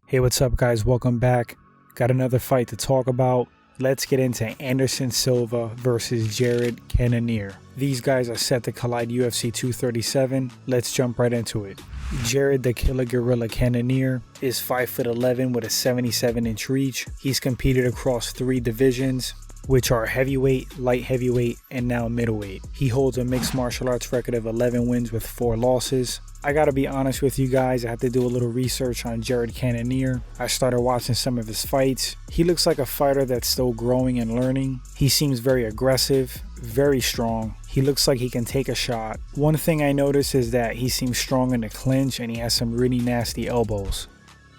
Hey, what's up guys? Welcome back. Got another fight to talk about. Let's get into Anderson Silva versus Jared Cannonier. These guys are set to collide UFC 237. Let's jump right into it. Jared the Killer Gorilla Cannonier is 5'11" with a 77-inch reach. He's competed across 3 divisions, which are heavyweight, light heavyweight, and now middleweight. He holds a mixed martial arts record of 11 wins with 4 losses. I gotta be honest with you guys, I had to do a little research on Jared Cannonier. I started watching some of his fights. He looks like a fighter that's still growing and learning. He seems very aggressive, very strong. He looks like he can take a shot. One thing I noticed is that he seems strong in the clinch and he has some really nasty elbows.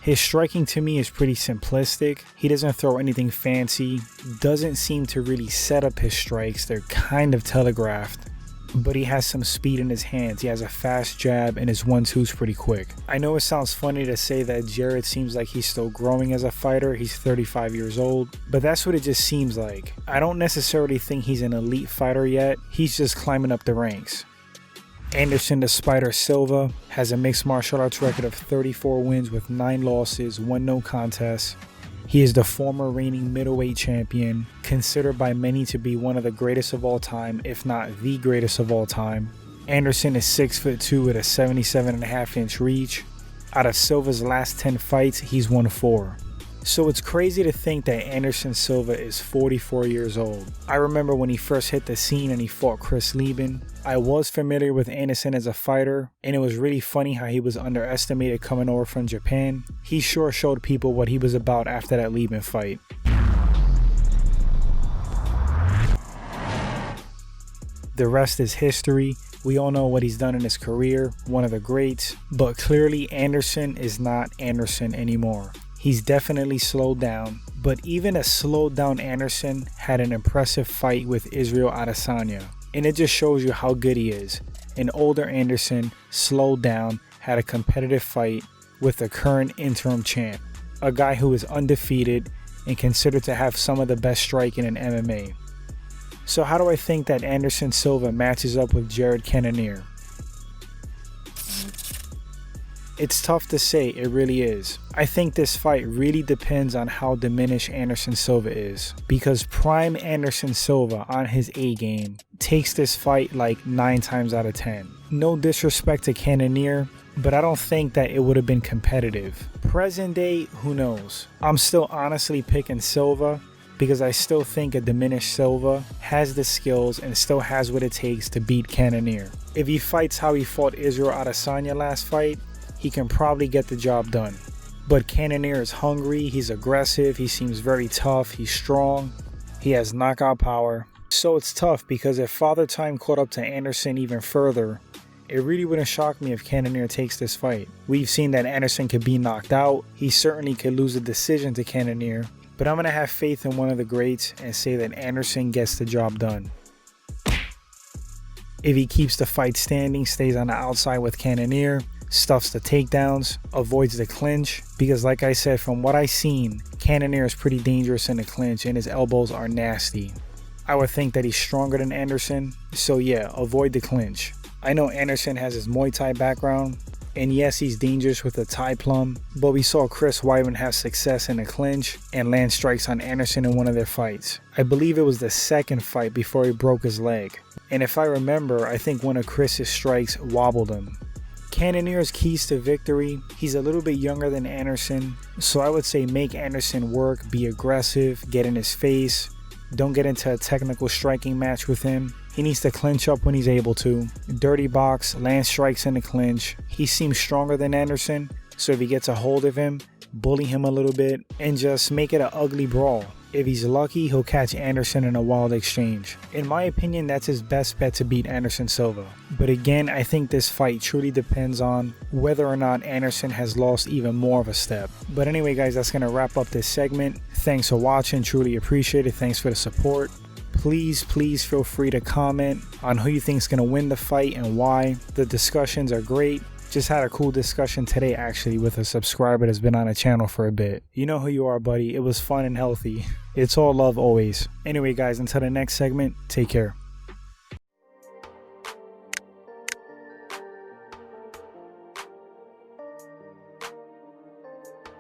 His striking to me is pretty simplistic. He doesn't throw anything fancy, doesn't seem to really set up his strikes. They're kind of telegraphed. But he has some speed in his hands. He has a fast jab and his 1-2's pretty quick. I know it sounds funny to say that Jared seems like he's still growing as a fighter. He's 35 years old, but that's what it just seems like. I don't necessarily think he's an elite fighter yet. He's just climbing up the ranks. Anderson the Spider Silva has a mixed martial arts record of 34 wins with 9 losses, 1 no contest. He is the former reigning middleweight champion, considered by many to be one of the greatest of all time, if not the greatest of all time. Anderson is 6'2" with a 77.5-inch reach. Out of Silva's last 10 fights, he's won 4. So it's crazy to think that Anderson Silva is 44 years old. I remember when he first hit the scene and he fought Chris Lieben. I was familiar with Anderson as a fighter, and it was really funny how he was underestimated coming over from Japan. He sure showed people what he was about after that Lieben fight. The rest is history. We all know what he's done in his career, one of the greats, but clearly Anderson is not Anderson anymore. He's definitely slowed down, but even a slowed down Anderson had an impressive fight with Israel Adesanya. And it just shows you how good he is. An older Anderson, slowed down, had a competitive fight with the current interim champ. A guy who is undefeated and considered to have some of the best striking in MMA. So how do I think that Anderson Silva matches up with Jared Cannonier? It's tough to say, it really is. I think this fight really depends on how diminished Anderson Silva is, because prime Anderson Silva on his A game takes this fight like 9 times out of 10. No disrespect to Cannonier, but I don't think that it would have been competitive. Present day, who knows? I'm still honestly picking Silva because I still think a diminished Silva has the skills and still has what it takes to beat Cannonier. If he fights how he fought Israel Adesanya last fight, he can probably get the job done. But Cannonier is hungry, he's aggressive, he seems very tough, he's strong, he has knockout power. So it's tough because if Father Time caught up to Anderson even further, it really wouldn't shock me if Cannonier takes this fight. We've seen that Anderson could be knocked out, he certainly could lose a decision to Cannonier, but I'm going to have faith in one of the greats and say that Anderson gets the job done. If he keeps the fight standing, stays on the outside with Cannonier, stuffs the takedowns, avoids the clinch, because like I said, from what I've seen, Cannonier is pretty dangerous in the clinch and his elbows are nasty. I would think that he's stronger than Anderson, so yeah, avoid the clinch. I know Anderson has his Muay Thai background, and yes, he's dangerous with a Thai plum, but we saw Chris Weidman have success in the clinch and land strikes on Anderson in one of their fights. I believe it was the second fight before he broke his leg, and if I remember, I think one of Chris's strikes wobbled him. Cannonier's keys to victory, he's a little bit younger than Anderson, so I would say make Anderson work, be aggressive, get in his face, don't get into a technical striking match with him. He needs to clinch up when he's able to, dirty box, land strikes in the clinch. He seems stronger than Anderson, so if he gets a hold of him, bully him a little bit, and just make it an ugly brawl. If he's lucky, he'll catch Anderson in a wild exchange. In my opinion, that's his best bet to beat Anderson Silva. But again, I think this fight truly depends on whether or not Anderson has lost even more of a step. But anyway guys, that's going to wrap up this segment. Thanks for watching, truly appreciate it. Thanks for the support. Please feel free to comment on who you think is going to win the fight and why. The discussions are great. Just had a cool discussion today actually with a subscriber that's been on the channel for a bit. You know who you are, buddy. It was fun and healthy. It's all love always. Anyway guys, until the next segment, take care.